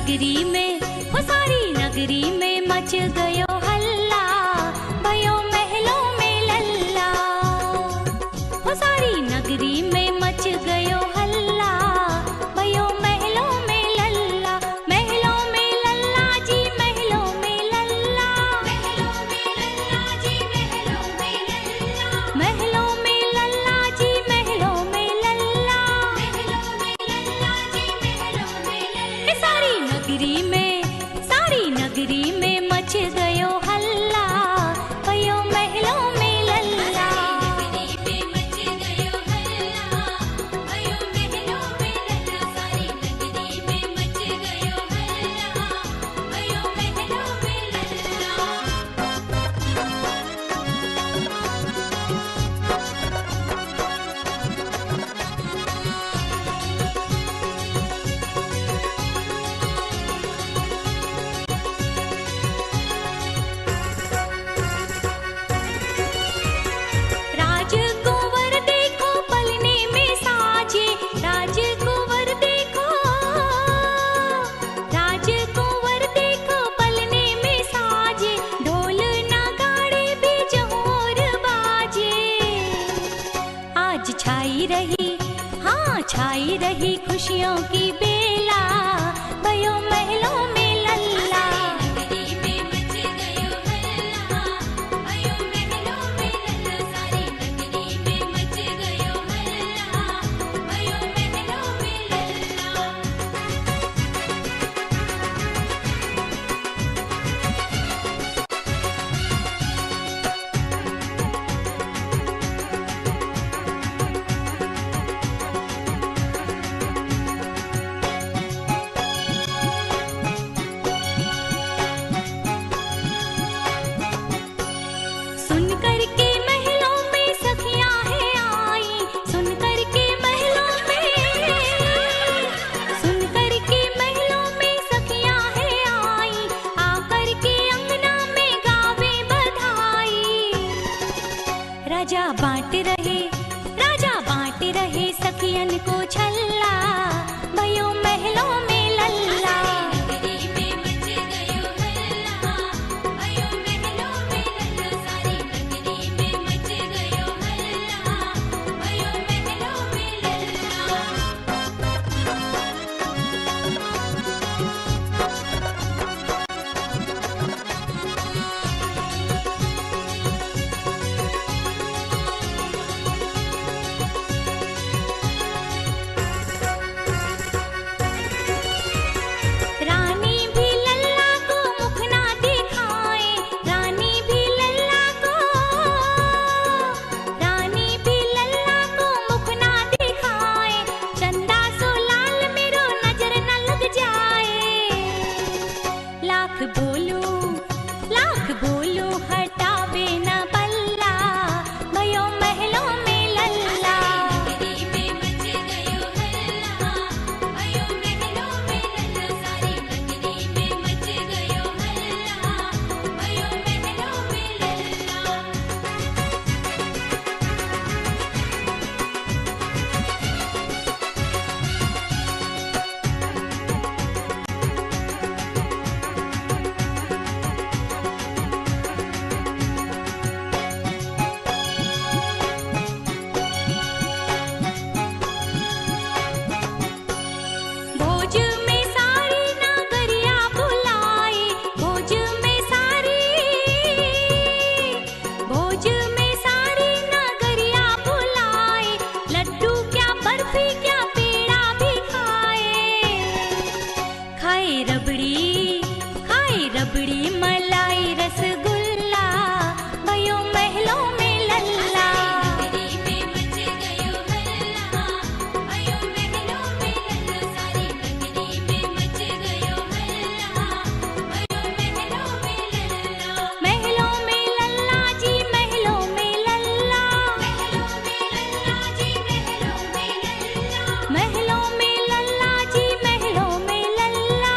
नगरी में, वो सारी नगरी में मच गयो हल्ला, भयो महलों में लल्ला। वो सारी नगरी में मच गयो हल्ला, भयो महलों में लल्ला। महलों में लल्ला जी, महलों में लल्ला, महलों में लल्ला जी, महलों में लल्ला, महलों में लल्ला जी, महलों में लल्ला, महलों में लल्ला जी, महलों में लल्ला। सारी नगरी में मच गयो हल्ला, भयो महलों में लल्ला। सारी नगरी में मच गयो हल्ला, भयो महलों में लल्ला। सारी नगरी में मच गयो हल्ला, भयो महलों में लल्ला। राजकुंवर देखो पलने में साजे, राजकुंवर देखो, राजकुंवर देखो पलने में साजे, ढोल नगाड़े भी जोर बाजे। आज छाई रही, हाँ छाई रही खुशियों की बेला, भयो महलों में लल्ला। नगरी में मच गयो हल्ला, भयो महलों में लल्ला। सारी नगरी में मच गयो हल्ला, भयो महलों में लल्ला। सुन करके महलों में सखियां है आई, सुन करके महलों में, सुन करके महलों में सखियां है आई, आकर के अंगना में गावे बधाई। राजा बांट रहे, राजा बांट रहे सखियन को छल्ला, भयो महलों में लल्ला। नगरी में मच गयो हल्ला, भयो महलों में लल्ला। सारी नगरी में मच गयो हल्ला, भयो महलों में लल्ला। रानी भी लल्ला को मुख ना दिखाए, रानी भी लल्ला को, रानी भी लल्ला को मुख ना दिखाए, चंदा सो लाल मेरो नजर न लग जाए। लाख बोलूं हटावे न पल्ला, भयो महलों में लल्ला। नगरी में मच गयो हल्ला, भयो महलों में लल्ला। सारी नगरी में मच गयो हल्ला, भयो महलों में लल्ला। भोज में सारी नगरिया बुलाई, भोज में सारी, भोज में सारी नगरिया बुलाई, लड्डू क्या बर्फी क्या पेड़ा भी खाए। खाए रबड़ी मलाई रसगुल्ला, भयो महलों में लल्ला। नगरी में मच गयो हल्ला, भयो महलों में लल्ला। सारी नगरी में मच गयो हल्ला, भयो महलों में लल्ला। महलों में लल्ला जी, महलों में लल्ला, महलों में लल्ला जी, महलों में लल्ला, महलों में लल्ला जी, महलों में लल्ला,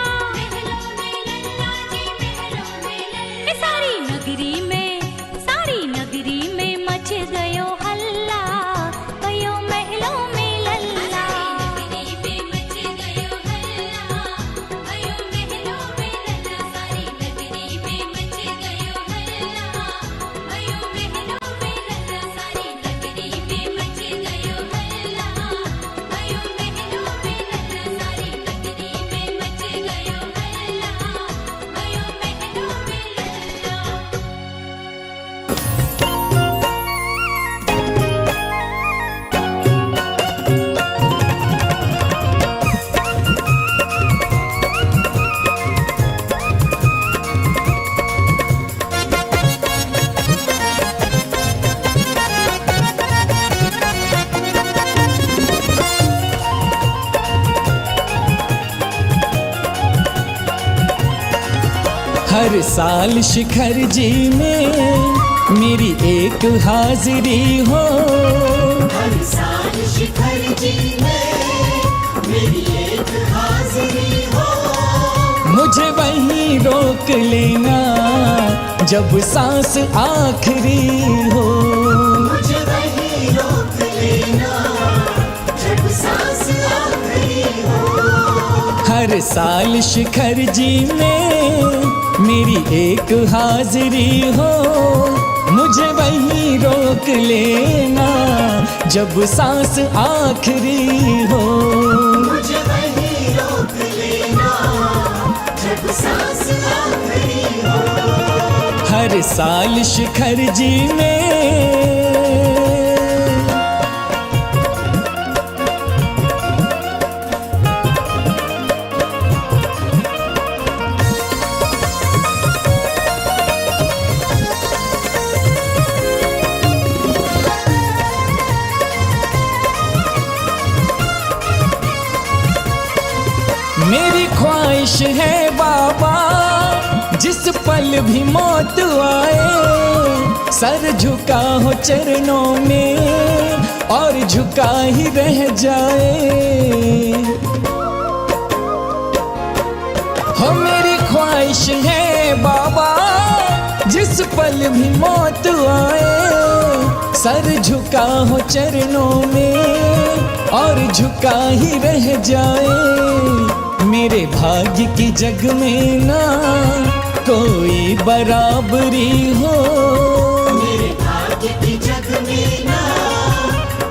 हर साल शिखर जी में मेरी एक हाजिरी हो। हर साल शिखर जी में मेरी एक हाजिरी हो। मुझे वहीं रोक लेना जब सांस आखिरी हो। मुझे वहीं रोक लेना जब सांस आखिरी हो। हर साल शिखर जी में मेरी एक हाजिरी हो। मुझे वहीं रोक लेना जब सांस आखिरी हो। मुझे वहीं रोक लेना जब सांस आखिरी हो। हर साल शिखर जी में मेरी ख्वाहिश है बाबा जिस पल भी मौत आए, सर झुका हो चरणों में और झुका ही रह जाए। हो मेरी ख्वाहिश है बाबा जिस पल भी मौत आए, सर झुका हो चरणों में और झुका ही रह जाए। मेरे भाग्य की जग में ना कोई बराबरी हो। मेरे भाग्य की जग में ना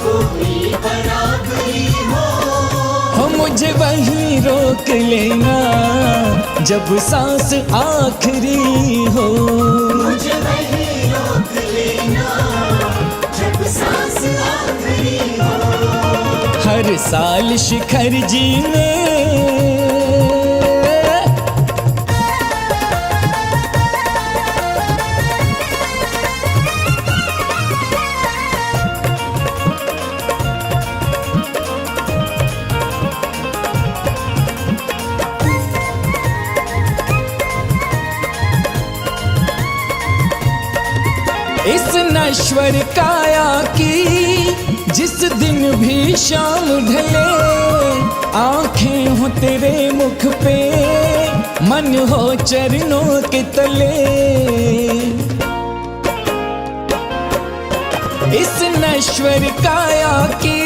कोई बराबरी हो। मुझे वहीं रोक लेना जब सांस आखिरी हो। मुझे वहीं रोक लेना जब सांस आखिरी हो। हर साल शिखर जी में इस नश्वर काया की जिस दिन भी शाम ढले, आंखें हो तेरे मुख पे मन हो चरणों के तले। इस नश्वर काया की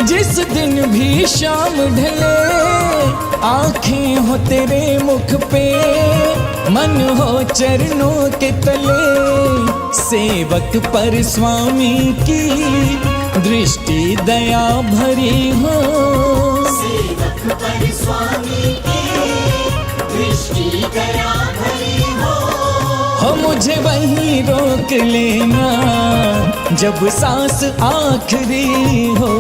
जिस दिन भी शाम ढले, आंखें हो तेरे मुख पे मन हो चरणों के तले। सेवक पर स्वामी की दृष्टि दया भरी हो। सेवक पर स्वामी की दृष्टि दया भरी हो। मुझे वहीं रोक लेना जब सांस आखिरी हो।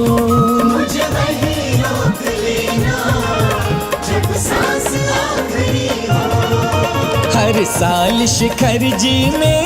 मुझे वहीं रोक लेना जब सांस आखिरी हो। हर साल शिखर जी में